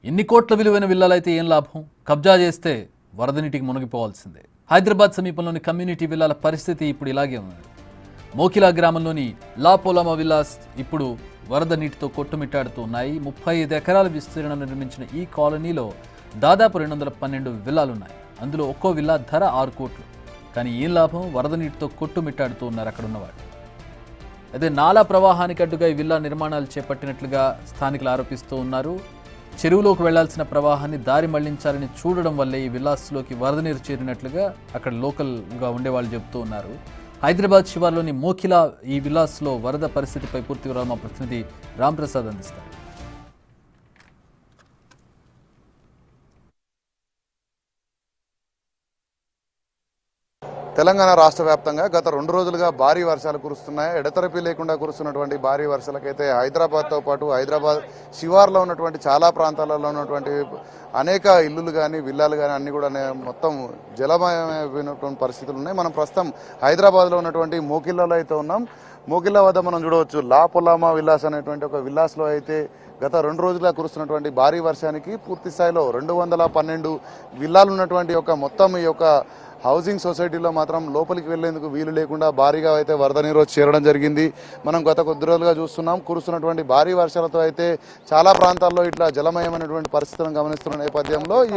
ఇన్ని కోట్ల విలువైన విల్లాలైతే ఏం లాభం? కబ్జా చేస్తే వరద నీటికి మునిగిపోవాల్సిందే. హైదరాబాద్ సమీపంలోని కమ్యూనిటీ విల్లాల పరిస్థితి ఇప్పుడు ఇలాగే ఉంది. మోకిలా గ్రామంలోని లా పొలామా విల్లాస్ ఇప్పుడు వరద నీటితో కొట్టుమిట్టాడుతూ ఉన్నాయి. 35 ఎకరాల విస్తీర్ణం నిర్మించిన ఈ కాలనీలో దాదాపు 212 విల్లాలున్నాయి. అందులో ఒక్కో విల్లా ధర 6 కోట్లు. కానీ ఏం లాభం? వరద నీటితో కొట్టుమిట్టాడుతూ ఉన్నారు అక్కడ ఉన్నవాళ్ళు. అదే నాలా ప్రవాహానికి అడ్డుగా ఈ విల్లా నిర్మాణాలు చేపట్టినట్లుగా స్థానికులు ఆరోపిస్తూ ఉన్నారు. చెరువులోకి వెళ్లాల్సిన ప్రవాహాన్ని దారి మళ్లించాలని చూడడం వల్లే ఈ విల్లాస్లోకి వరద నీరు చేరినట్లుగా అక్కడ లోకల్గా ఉండేవాళ్ళు చెబుతూ ఉన్నారు. హైదరాబాద్ శివార్లోని మోకిలా ఈ విల్లాస్లో వరద పరిస్థితిపై పూర్తి వివరాలు మా ప్రతినిధి రాంప్రసాద్ అందిస్తారు. తెలంగాణ రాష్ట్ర వ్యాప్తంగా గత 2 రోజులుగా భారీ వర్షాలు కురుస్తున్నాయి. ఎడతెరిపి లేకుండా కురుస్తున్నటువంటి భారీ వర్షాలకైతే హైదరాబాద్తో పాటు హైదరాబాద్ శివార్లో ఉన్నటువంటి చాలా ప్రాంతాలలో ఉన్నటువంటి అనేక ఇల్లులు కానీ విల్లాలు కానీ అన్ని కూడా మొత్తం జలమయమైనటువంటి పరిస్థితులు ఉన్నాయి. మనం ప్రస్తుతం హైదరాబాద్లో ఉన్నటువంటి మోకిల్లాలో అయితే ఉన్నాం. మోకిల్లా వద్ద మనం చూడవచ్చు లా పొలామా విల్లాస్ అనేటువంటి ఒక విల్లాస్లో అయితే గత 2 రోజులుగా కురుస్తున్నటువంటి భారీ వర్షానికి పూర్తి స్థాయిలో 212 విల్లాలు ఉన్నటువంటి మొత్తం ఈ హౌసింగ్ సొసైటీలో మాత్రం లోపలికి వెళ్లేందుకు వీలు లేకుండా భారీగా అయితే వరద నీరు చేరడం జరిగింది. మనం గత కొద్ది రోజులుగా చూస్తున్నాం. కురుస్తున్నటువంటి భారీ వర్షాలతో అయితే చాలా ప్రాంతాల్లో ఇట్లా జలమయమైనటువంటి పరిస్థితులను గమనిస్తున్న నేపథ్యంలో ఈ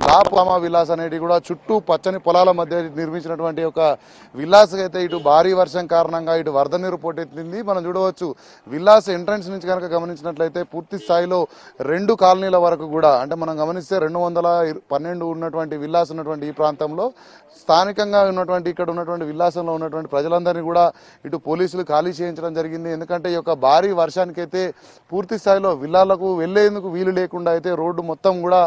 లా పొలామా విల్లాస్ అనేవి కూడా చుట్టూ పచ్చని పొలాల మధ్య నిర్మించినటువంటి విల్లాస్ అయితే ఇటు భారీ వర్షం కారణంగా ఇటు వరద నీరు పోటెత్తింది. మనం చూడవచ్చు విల్లాస్ ఎంట్రన్స్ నుంచి కనుక గమనించినట్లయితే పూర్తి స్థాయిలో 2 కాలనీల వరకు కూడా అంటే మనం గమనిస్తే 212 ఉన్నటువంటి విల్లాస్ ఉన్నటువంటి ఈ ప్రాంతంలో స్థానికంగా ఉన్నటువంటి ఇక్కడ ఉన్నటువంటి విల్లాసంలో ఉన్నటువంటి ప్రజలందరినీ కూడా ఇటు పోలీసులు ఖాళీ చేయించడం జరిగింది. ఎందుకంటే ఈ భారీ వర్షానికైతే పూర్తి స్థాయిలో విల్లాలకు వెళ్లేందుకు వీలు లేకుండా అయితే రోడ్డు మొత్తం కూడా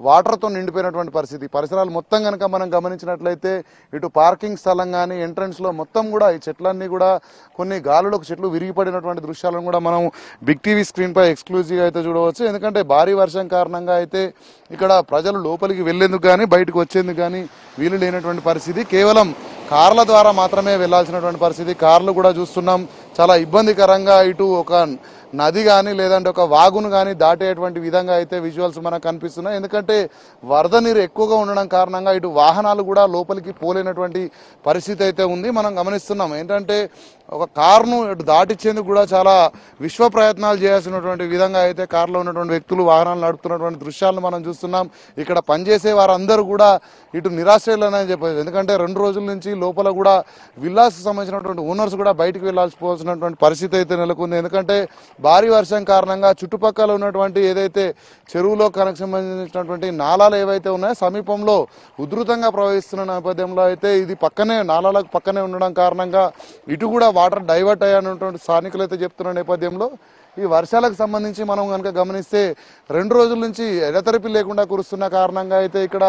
వాటర్తో నిండిపోయినటువంటి పరిస్థితి. పరిసరాలు మొత్తం కనుక మనం గమనించినట్లయితే ఇటు పార్కింగ్ స్థలం కానీ ఎంట్రన్స్ లో మొత్తం కూడా ఈ చెట్లన్నీ కూడా కొన్ని గాలులకు చెట్లు విరిగిపడినటువంటి దృశ్యాలను కూడా మనం బిగ్ టీవీ స్క్రీన్ పై ఎక్స్క్లూజివ్గా అయితే చూడవచ్చు. ఎందుకంటే భారీ వర్షం కారణంగా అయితే ఇక్కడ ప్రజలు లోపలికి వెళ్లేందుకు కానీ బయటకు వచ్చేందుకు కానీ వీలు లేనటువంటి పరిస్థితి. కేవలం కార్ల ద్వారా మాత్రమే వెళ్లాల్సినటువంటి పరిస్థితి. కార్లు కూడా చూస్తున్నాం చాలా ఇబ్బందికరంగా ఇటు నది కానీ లేదంటే వాగును కానీ దాటేటువంటి విధంగా అయితే విజువల్స్ మనకు కనిపిస్తున్నాయి. ఎందుకంటే వరద నీరు ఎక్కువగా ఉండడం కారణంగా ఇటు వాహనాలు కూడా లోపలికి పోలేనటువంటి పరిస్థితి అయితే ఉంది. మనం గమనిస్తున్నాం ఏంటంటే కారును దాటించేందుకు కూడా చాలా విశ్వ ప్రయత్నాలు చేయాల్సినటువంటి విధంగా అయితే కారులో ఉన్నటువంటి వ్యక్తులు వాహనాలు నడుపుతున్నటువంటి దృశ్యాలను మనం చూస్తున్నాం. ఇక్కడ పనిచేసే వారందరూ కూడా ఇటు నిరాశ్రయులనే చెప్పారు. ఎందుకంటే 2 రోజుల నుంచి లోపల కూడా విల్లాస్ సంబంధించినటువంటి ఓనర్స్ కూడా బయటకు వెళ్లాల్సిపోవాల్సినటువంటి పరిస్థితి అయితే నెలకొంది. ఎందుకంటే భారీ వర్షం కారణంగా చుట్టుపక్కల ఉన్నటువంటి ఏదైతే చెరువులో సంబంధించినటువంటి నాలాలు ఏవైతే ఉన్నాయో సమీపంలో ఉధృతంగా ప్రవహిస్తున్న నేపథ్యంలో అయితే ఇది నాలాలకు పక్కనే ఉండడం కారణంగా ఇటు కూడా వాటర్ డైవర్ట్ అయ్యానటువంటి స్థానికులు అయితే చెప్తున్న నేపథ్యంలో ఈ వర్షాలకు సంబంధించి మనం కనుక గమనిస్తే 2 రోజుల నుంచి ఎడతెరిపి లేకుండా కురుస్తున్న కారణంగా అయితే ఇక్కడ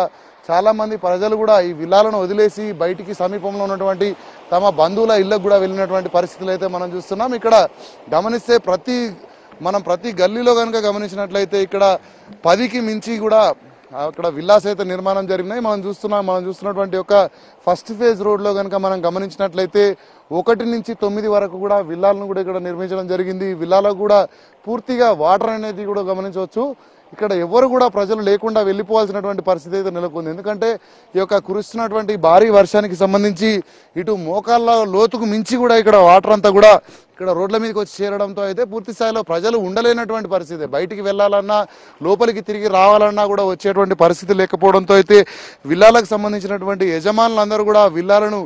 చాలా మంది ప్రజలు కూడా ఈ విల్లాలను వదిలేసి బయటికి సమీపంలో ఉన్నటువంటి తమ బంధువుల ఇళ్లకు కూడా వెళ్ళినటువంటి పరిస్థితులు అయితే మనం చూస్తున్నాం. ఇక్కడ గమనిస్తే ప్రతి గల్లీలో కనుక గమనించినట్లయితే ఇక్కడ 10కి మించి కూడా అక్కడ విల్లాస్ అయితే నిర్మాణం జరిగినాయి. మనం చూస్తున్నటువంటి ఫస్ట్ ఫేజ్ రోడ్లో కనుక మనం గమనించినట్లయితే 1 నుంచి 9 వరకు కూడా విల్లాలను కూడా ఇక్కడ నిర్మించడం జరిగింది. విల్లాలకు కూడా పూర్తిగా వాటర్ అనేది కూడా గమనించవచ్చు. ఇక్కడ ఎవరు కూడా ప్రజలు లేకుండా వెళ్ళిపోవాల్సినటువంటి పరిస్థితి అయితే నెలకొంది. ఎందుకంటే ఈ కురుస్తున్నటువంటి భారీ వర్షానికి సంబంధించి ఇటు మోకాళ్ళ లోతుకు మించి కూడా ఇక్కడ వాటర్ అంతా కూడా ఇక్కడ రోడ్ల మీదకి వచ్చి చేరడంతో అయితే పూర్తి స్థాయిలో ప్రజలు ఉండలేనటువంటి పరిస్థితి. బయటికి వెళ్ళాలన్నా లోపలికి తిరిగి రావాలన్నా కూడా వచ్చేటువంటి పరిస్థితి లేకపోవడంతో అయితే విల్లాలకు సంబంధించినటువంటి యజమానులందరూ కూడా విల్లాలను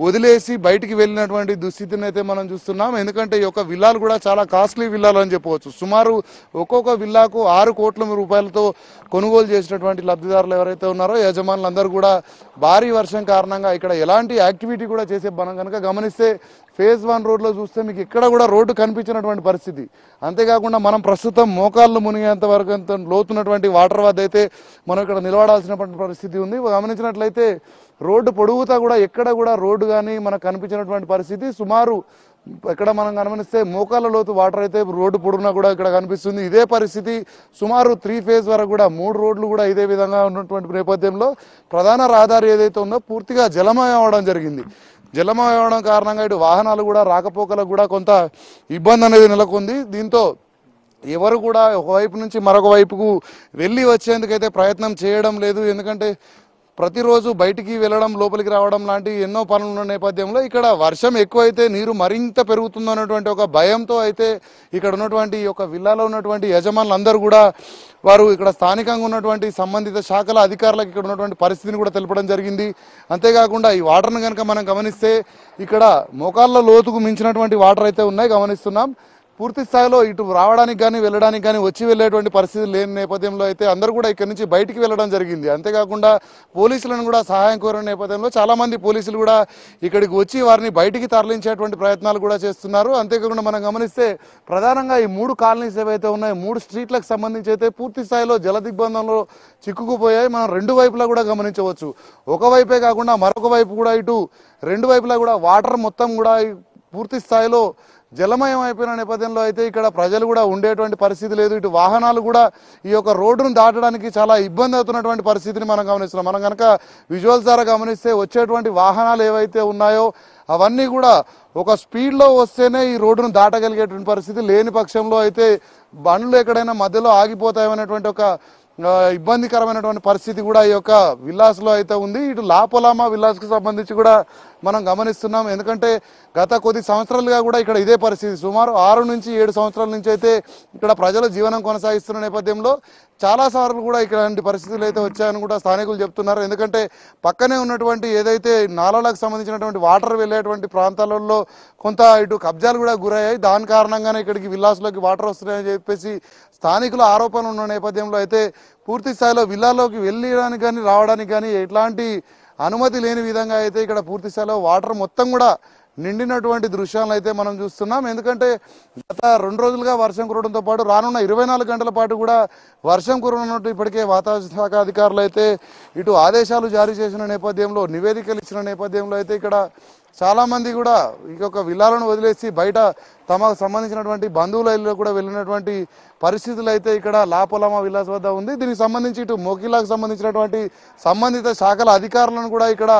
వదిలేసి బయటికి వెళ్ళినటువంటి దుస్థితిని అయితే మనం చూస్తున్నాం. ఎందుకంటే ఈ విల్లాలు కూడా చాలా కాస్ట్లీ విల్లాలు అని చెప్పవచ్చు. సుమారు ఒక్కొక్క విల్లాకు 6 కోట్ల రూపాయలతో కొనుగోలు చేసినటువంటి లబ్ధిదారులు ఎవరైతే ఉన్నారో యజమానులందరూ కూడా భారీ వర్షం కారణంగా ఇక్కడ ఎలాంటి యాక్టివిటీ కూడా చేసే మనం కనుక గమనిస్తే ఫేజ్ 1 రోడ్లో చూస్తే మీకు ఇక్కడ కూడా రోడ్డు కనిపించినటువంటి పరిస్థితి. అంతేకాకుండా మనం ప్రస్తుతం మోకాళ్ళు మునిగేంత వరకు లోతున్నటువంటి వాటర్ వద్ద అయితే మనం ఇక్కడ నిలబడాల్సినటువంటి పరిస్థితి ఉంది. గమనించినట్లయితే రోడ్డు పొడుగుతా కూడా ఎక్కడ కూడా రోడ్డు కానీ మనకు కనిపించినటువంటి పరిస్థితి. సుమారు ఇక్కడ మనం గమనిస్తే మోకాళ్ళ లోతు వాటర్ అయితే రోడ్డు పొడుగునా కూడా ఇక్కడ కనిపిస్తుంది. ఇదే పరిస్థితి సుమారు 3 ఫేజ్ వరకు కూడా 3 రోడ్లు కూడా ఇదే విధంగా ఉన్నటువంటి నేపథ్యంలో ప్రధాన రహదారి ఏదైతే ఉందో పూర్తిగా జలమయం అవడం జరిగింది. జలమయం అవడం కారణంగా ఇటు వాహనాలు కూడా రాకపోకలకు కూడా కొంత ఇబ్బంది అనేది నెలకొంది. దీంతో ఎవరు కూడా ఒకవైపు నుంచి మరొక వైపుకు వెళ్ళి వచ్చేందుకైతే ప్రయత్నం చేయడం లేదు. ఎందుకంటే ప్రతిరోజు బయటికి వెళ్ళడం లోపలికి రావడం లాంటి ఎన్నో పనులు ఉన్న నేపథ్యంలో ఇక్కడ వర్షం ఎక్కువైతే నీరు మరింత పెరుగుతుందో అన్నటువంటి ఒక భయంతో అయితే ఇక్కడ ఉన్నటువంటి ఈ యొక్క విల్లాలో ఉన్నటువంటి యజమానులందరూ కూడా వారు ఇక్కడ స్థానికంగా ఉన్నటువంటి సంబంధిత శాఖల అధికారులకు ఇక్కడ ఉన్నటువంటి పరిస్థితిని కూడా తెలపడం జరిగింది. అంతేకాకుండా ఈ వాటర్ను కనుక మనం గమనిస్తే ఇక్కడ మోకాళ్ళ లోతుకు మించినటువంటి వాటర్ అయితే ఉన్నాయి గమనిస్తున్నాం. పూర్తి స్థాయిలో ఇటు రావడానికి కానీ వెళ్ళడానికి కానీ వచ్చి వెళ్ళేటువంటి పరిస్థితి లేని నేపథ్యంలో అయితే అందరూ కూడా ఇక్కడి నుంచి బయటికి వెళ్ళడం జరిగింది. అంతేకాకుండా పోలీసులను కూడా సహాయం కోరిన నేపథ్యంలో చాలామంది పోలీసులు కూడా ఇక్కడికి వచ్చి వారిని బయటికి తరలించేటువంటి ప్రయత్నాలు కూడా చేస్తున్నారు. అంతేకాకుండా మనం గమనిస్తే ప్రధానంగా ఈ 3 కాలనీస్ ఏవైతే ఉన్నాయో 3 స్ట్రీట్లకు సంబంధించి అయితే పూర్తి స్థాయిలో జల దిగ్బంధంలో చిక్కుకుపోయాయి. మనం 2 వైపులా కూడా గమనించవచ్చు. ఒకవైపే కాకుండా మరొక వైపు కూడా ఇటు 2 వైపులా కూడా వాటర్ మొత్తం కూడా పూర్తి స్థాయిలో జలమయం అయిపోయిన నేపథ్యంలో అయితే ఇక్కడ ప్రజలు కూడా ఉండేటువంటి పరిస్థితి లేదు. ఇటు వాహనాలు కూడా ఈ యొక్క రోడ్డును దాటడానికి చాలా ఇబ్బంది అవుతున్నటువంటి పరిస్థితిని మనం గమనిస్తున్నాం. మనం కనుక విజువల్స్ ద్వారా గమనిస్తే వచ్చేటువంటి వాహనాలు ఏవైతే ఉన్నాయో అవన్నీ కూడా ఒక స్పీడ్లో వస్తేనే ఈ రోడ్డును దాటగలిగేటువంటి పరిస్థితి, లేని పక్షంలో అయితే బండ్లు ఎక్కడైనా మధ్యలో ఆగిపోతాయనేటువంటి ఒక ఇబ్బందికరమైనటువంటి పరిస్థితి కూడా ఈ యొక్క విల్లాస్లో అయితే ఉంది. ఇటు లాపోలామా విల్లాస్కు సంబంధించి కూడా మనం గమనిస్తున్నాం. ఎందుకంటే గత కొద్ది సంవత్సరాలుగా కూడా ఇక్కడ ఇదే పరిస్థితి, సుమారు 6 నుంచి 7 సంవత్సరాల నుంచి అయితే ఇక్కడ ప్రజలు జీవనం కొనసాగిస్తున్న నేపథ్యంలో చాలాసార్లు కూడా ఇలాంటి పరిస్థితులు అయితే వచ్చాయని కూడా స్థానికులు చెప్తున్నారు. ఎందుకంటే పక్కనే ఉన్నటువంటి ఏదైతే నాలాలకు సంబంధించినటువంటి వాటర్ వెళ్ళేటువంటి ప్రాంతాలలో కొంత ఇటు కబ్జాలు కూడా గురయ్యాయి. దాని కారణంగానే ఇక్కడికి విల్లాస్లోకి వాటర్ వస్తున్నాయని చెప్పేసి స్థానికుల ఆరోపణలు ఉన్న నేపథ్యంలో అయితే పూర్తి స్థాయిలో విల్లాలోకి వెళ్ళడానికి కానీ రావడానికి కానీ ఎట్లాంటి అనుమతి లేని విధంగా అయితే ఇక్కడ పూర్తి స్థాయిలో వాటర్ మొత్తం కూడా నిండినటువంటి దృశ్యాలను అయితే మనం చూస్తున్నాం. ఎందుకంటే గత 2 రోజులుగా వర్షం కురవడంతో పాటు రానున్న 24 గంటల పాటు కూడా వర్షం కురవనున్నట్టు ఇప్పటికే వాతావరణ శాఖ అధికారులు అయితే ఇటు ఆదేశాలు జారీ చేసిన నేపథ్యంలో, నివేదికలు ఇచ్చిన నేపథ్యంలో అయితే ఇక్కడ చాలామంది కూడా ఇంకొక విల్లాలను వదిలేసి బయట తమకు సంబంధించినటువంటి బంధువుల ఇల్లు కూడా వెళ్ళినటువంటి పరిస్థితులు అయితే ఇక్కడ లాపోలామా విల్లాస్ వద్ద ఉంది. దీనికి సంబంధించి ఇటు మోకిలాకు సంబంధించినటువంటి సంబంధిత శాఖల అధికారులను కూడా ఇక్కడ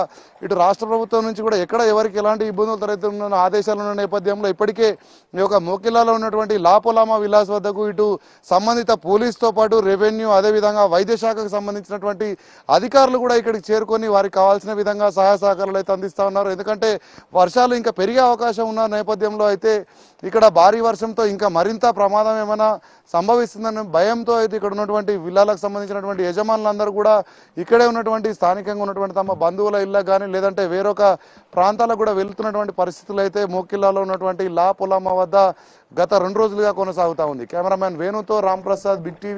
ఇటు రాష్ట్ర ప్రభుత్వం నుంచి కూడా ఎక్కడ ఎవరికి ఎలాంటి ఇబ్బందులు తలెత్తున్న ఆదేశాలు ఉన్న నేపథ్యంలో ఇప్పటికే ఈ యొక్క మోకిలాలో ఉన్నటువంటి లాపోలామా విల్లాస్ వద్దకు ఇటు సంబంధిత పోలీసుతో పాటు రెవెన్యూ, అదేవిధంగా వైద్య శాఖకు సంబంధించినటువంటి అధికారులు కూడా ఇక్కడికి చేరుకొని వారికి కావాల్సిన విధంగా సహాయ సహకారాలు అయితే అందిస్తూ ఉన్నారు. ఎందుకంటే వర్షాలు ఇంకా పెరిగే అవకాశం ఉన్న నేపథ్యంలో అయితే ఇక్కడ భారీ వర్షంతో ఇంకా మరింత ప్రమాదం ఏమైనా సంభవిస్తుందన్న భయంతో అయితే ఇక్కడ ఉన్నటువంటి విల్లాలకు సంబంధించినటువంటి యజమానులందరూ కూడా ఇక్కడే ఉన్నటువంటి స్థానికంగా ఉన్నటువంటి తమ బంధువుల ఇళ్ళకు కానీ లేదంటే వేరొక ప్రాంతాలకు కూడా వెళ్తున్నటువంటి పరిస్థితులు అయితే మోకిల్లాలో ఉన్నటువంటి లాపోలామా వద్ద గత 2 రోజులుగా కొనసాగుతూ ఉంది. కెమెరామ్యాన్ వేణుతో రాంప్రసాద్, బిగ్ టీవీ.